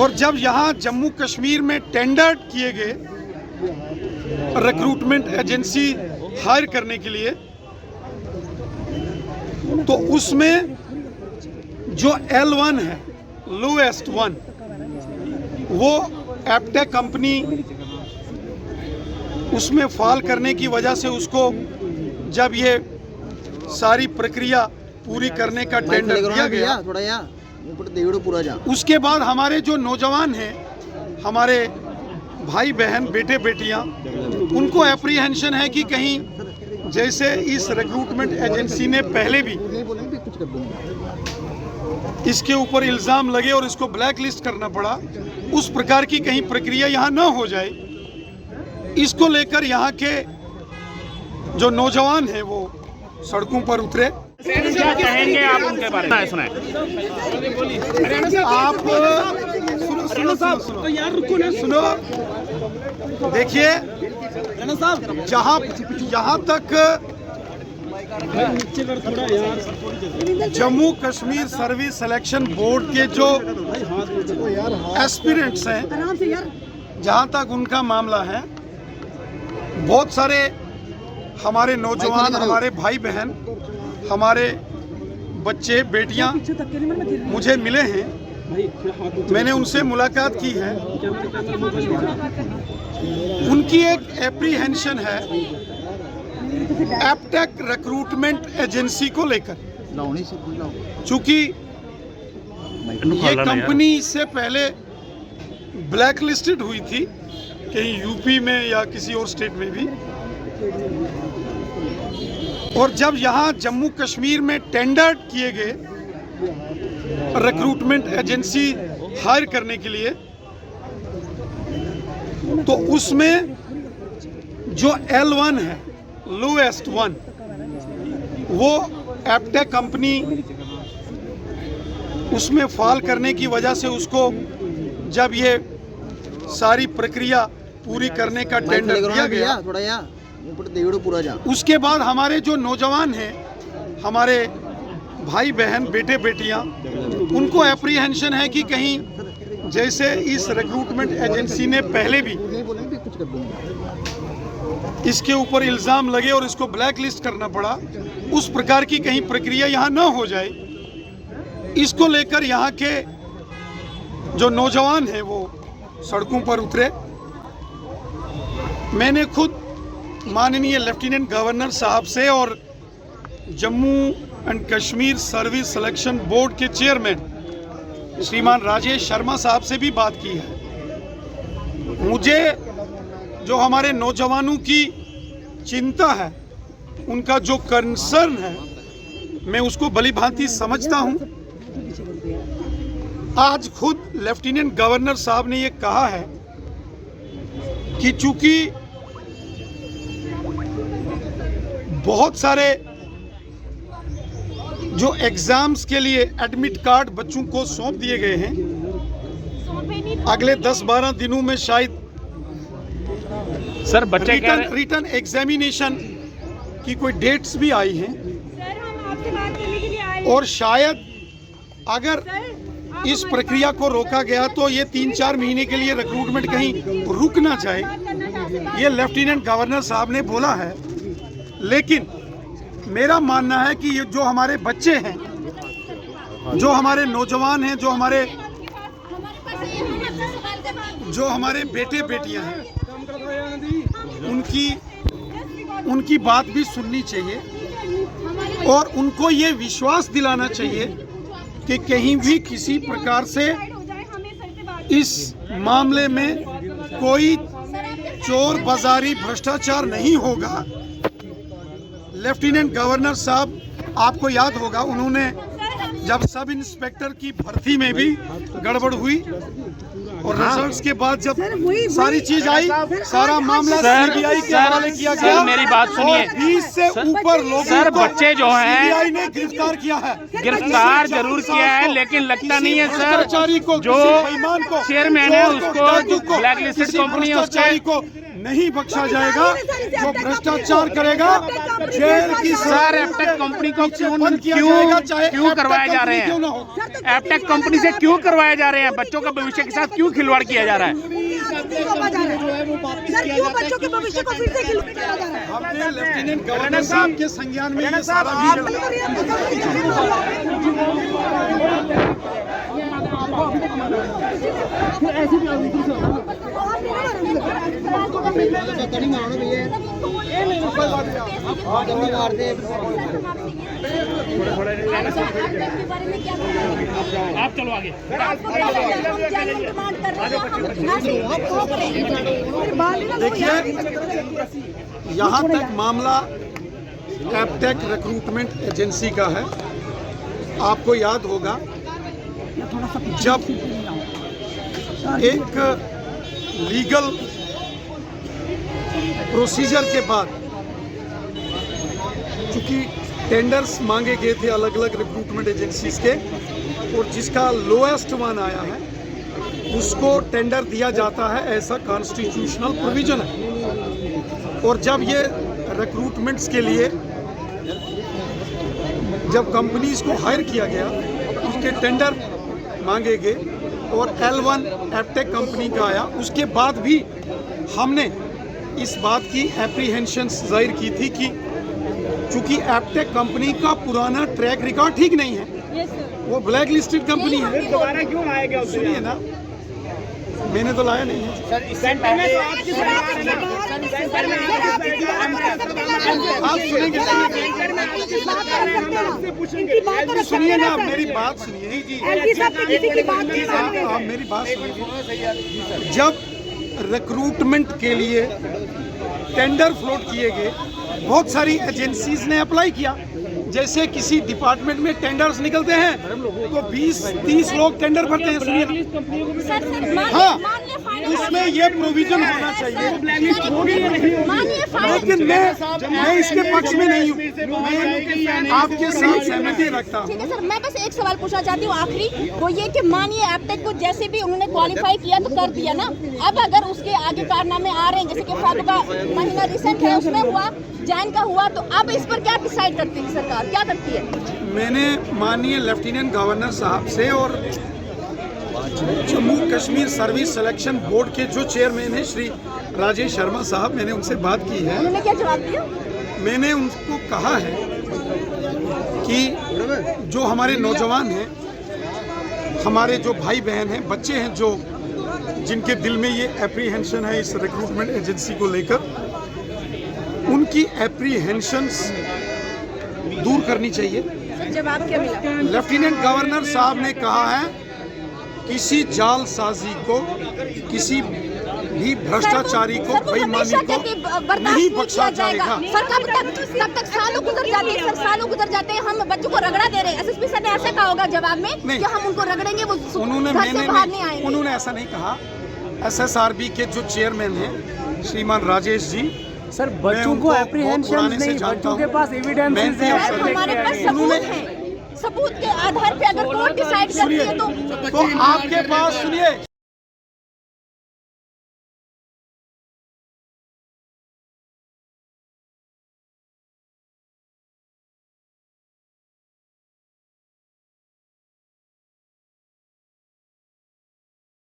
और जब यहाँ जम्मू कश्मीर में टेंडर किए गए रिक्रूटमेंट एजेंसी हायर करने के लिए, तो उसमें जो L1 है, लोएस्ट वन, वो एप्टेक कंपनी उसमें फॉल करने की वजह से उसको जब ये सारी प्रक्रिया पूरी करने का टेंडर दिया गया, उसके बाद हमारे जो नौजवान हैं, हमारे भाई बहन बेटे बेटियां, उनको एप्रीहेंशन है कि कहीं जैसे इस रिक्रूटमेंट एजेंसी ने पहले भी इसके ऊपर इल्ज़ाम लगे और इसको ब्लैक लिस्ट करना पड़ा, उस प्रकार की कहीं प्रक्रिया यहाँ न हो जाए, इसको लेकर यहाँ के जो नौजवान हैं वो सड़कों पर उतरे। क्या कहेंगे आप उनके बारे में? सुनाए आप सुनो, देखिए, जहाँ तक Jammu Kashmir service selection board के जो एस्पिरेंट्स हैं, जहाँ तक उनका मामला है, बहुत सारे हमारे नौजवान, हमारे भाई बहन, हमारे बच्चे बेटियां मुझे मिले हैं, मैंने उनसे मुलाकात की है। उनकी एक एप्रीहेंशन है एप्टेक रिक्रूटमेंट एजेंसी को लेकर, चूंकि ये कंपनी इससे पहले ब्लैक लिस्टेड हुई थी कहीं यूपी में या किसी और स्टेट में भी, और जब यहाँ जम्मू कश्मीर में टेंडर किए गए रिक्रूटमेंट एजेंसी हायर करने के लिए, तो उसमें जो L1 है, लोएस्ट वन, वो एप्टेक कंपनी उसमें फॉल करने की वजह से उसको जब ये सारी प्रक्रिया पूरी करने का टेंडर दिया गया, उसके बाद हमारे जो नौजवान हैं, हमारे भाई बहन बेटे बेटियां, उनको एप्रीहेंशन है कि कहीं जैसे इस रिक्रूटमेंट एजेंसी ने पहले भी इसके ऊपर इल्ज़ाम लगे और इसको ब्लैक लिस्ट करना पड़ा, उस प्रकार की कहीं प्रक्रिया यहाँ न हो जाए, इसको लेकर यहाँ के जो नौजवान हैं वो सड़कों पर उतरे। मैंने खुद माननीय लेफ्टिनेंट गवर्नर साहब से और Jammu and Kashmir service selection board के चेयरमैन श्रीमान राजेश शर्मा साहब से भी बात की है। मुझे जो हमारे नौजवानों की चिंता है, उनका जो कंसर्न है, मैं उसको भली भांति समझता हूं। आज खुद लेफ्टिनेंट गवर्नर साहब ने ये कहा है कि चूंकि बहुत सारे जो एग्जाम्स के लिए एडमिट कार्ड बच्चों को सौंप दिए गए हैं, अगले 10-12 दिनों में शायद सर बच्चे रिटर्न एग्जामिनेशन की कोई डेट्स भी आई हैं, और शायद अगर इस प्रक्रिया को रोका गया तो ये 3-4 महीने के लिए रिक्रूटमेंट कहीं रुक ना जाए, ये लेफ्टिनेंट गवर्नर साहब ने बोला है। लेकिन मेरा मानना है कि ये जो हमारे बच्चे हैं, जो हमारे नौजवान हैं, जो हमारे बेटे बेटियां हैं, उनकी बात भी सुननी चाहिए और उनको ये विश्वास दिलाना चाहिए कि कहीं भी किसी प्रकार से इस मामले में कोई चोर बाजारी भ्रष्टाचार नहीं होगा। लेफ्टिनेंट गवर्नर साहब, आपको याद होगा, उन्होंने जब सब इंस्पेक्टर की भर्ती में भी गड़बड़ हुई और रिजल्ट्स के बाद जब सारी चीज आई, सारा मामला सीबीआई के हवाले किया गया। मेरी बात सुनिए, 20 से ऊपर लोग सर बच्चे जो हैं सीबीआई ने गिरफ्तार किया है, गिरफ्तार जरूर किया है, लेकिन लगता नहीं है सर को, जो चेयरमैन है उसको, जो ब्लैक लिस्टेड कंपनी है उसके नहीं बख्शा जाएगा। जो भ्रष्टाचार करेगा जेल की सर एपटेक कंपनी को क्यों करवाए जा रहे हैं? एपटेक कंपनी से क्यों करवाए जा रहे हैं? बच्चों का भविष्य के साथ क्यों खिलवाड़ किया जा रहा है? बच्चों के भविष्य को फिर से खिलवाड़ किया जा रहा है? हमने लेफ्टिनेंट गवर्नर साहब के संज्ञान में ये सारा आप चलो आगे। देखिए, यहाँ तक मामला एपटेक रिक्रूटमेंट एजेंसी का है। आपको याद होगा जब एक लीगल प्रोसीजर के बाद, चूंकि टेंडर्स मांगे गए थे अलग अलग रिक्रूटमेंट एजेंसीज के, और जिसका लोएस्ट वन आया है उसको टेंडर दिया जाता है, ऐसा कॉन्स्टिट्यूशनल प्रोविजन है। और जब ये रिक्रूटमेंट्स के लिए जब कंपनीज को हायर किया गया, उसके टेंडर मांगे गए और L1 एपटेक कंपनी का आया, उसके बाद भी हमने इस बात की एप्रीहेंशंस जाहिर की थी कि चूंकि एपटेक कंपनी का पुराना ट्रैक रिकॉर्ड ठीक नहीं है, वो ब्लैक लिस्टेड कंपनी है। दोबारा क्यों लाया गया? सुनिए ना, मैंने तो लाया नहीं है। सर सेंटर में तो आपकी सरकार है ना, सेंटर में आप सुनेंगे, सुनिए ना, मेरी बात सुनिए। आप मेरी बात सुनिए। जब रिक्रूटमेंट के लिए टेंडर फ्लोट किए गए, बहुत सारी एजेंसीज ने अप्लाई किया। जैसे किसी डिपार्टमेंट में टेंडर्स निकलते हैं तो 20-30 लोग टेंडर भरते हैं। सुनिए, हाँ, उसमें ये प्रोविजन होना चाहिए। लेकिन मैं इसके पक्ष में नहीं हूँ, मैं आपके साथ सहमति रखता हूँ। ठीक है सर, मैं बस एक सवाल पूछना चाहती हूँ आखिरी, वो ये कि मानिए एपटेक को जैसे भी उन्होंने क्वालिफाई किया तो कर दिया ना, अब अगर उसके आगे कारनामे आ रहे हैं, जैसे कि फब का महीना रिसेंट है उसमें हुआ, जैन का हुआ, तो अब इस पर क्या डिसाइड करती है सरकार, क्या करती है? मैंने माननीय लेफ्टिनेंट गवर्नर साहब से और Jammu Kashmir service selection board के जो चेयरमैन हैं श्री राजेश शर्मा साहब, मैंने उनसे बात की है। उन्होंने क्या जवाब दिया? मैंने उनको कहा है कि जो हमारे नौजवान हैं, हमारे जो भाई बहन हैं, बच्चे हैं, जो जिनके दिल में ये एप्रीहेंशन है इस रिक्रूटमेंट एजेंसी को लेकर, उनकी एप्रीहेंशंस दूर करनी चाहिए। जवाब क्या मिला? लेफ्टिनेंट गवर्नर साहब ने कहा है किसी जालसाजी को, किसी भी भ्रष्टाचारी को, बेईमानी को नहीं बख्शा जाएगा। सर कब तक सालों गुजर जाते हैं सर, सालों गुजर जाते हैं, हम बच्चों को रगड़ा दे रहे हैं। एसएसपी सर ने ऐसा कहा होगा जवाब में कि हम उनको रगड़ेंगे, वो घर से बाहर नहीं आएंगे। उन्होंने ऐसा नहीं कहा। SSRB के जो चेयरमैन हैं श्रीमान राजेश जी, सर बच्चों को एप्रीहेंशन नहीं, बच्चों के पास एविडेंस है, हमारे पास सबूत है, सबूत के आधार पे अगर कोर्ट डिसाइड करती है तो आपके पास सुनिए।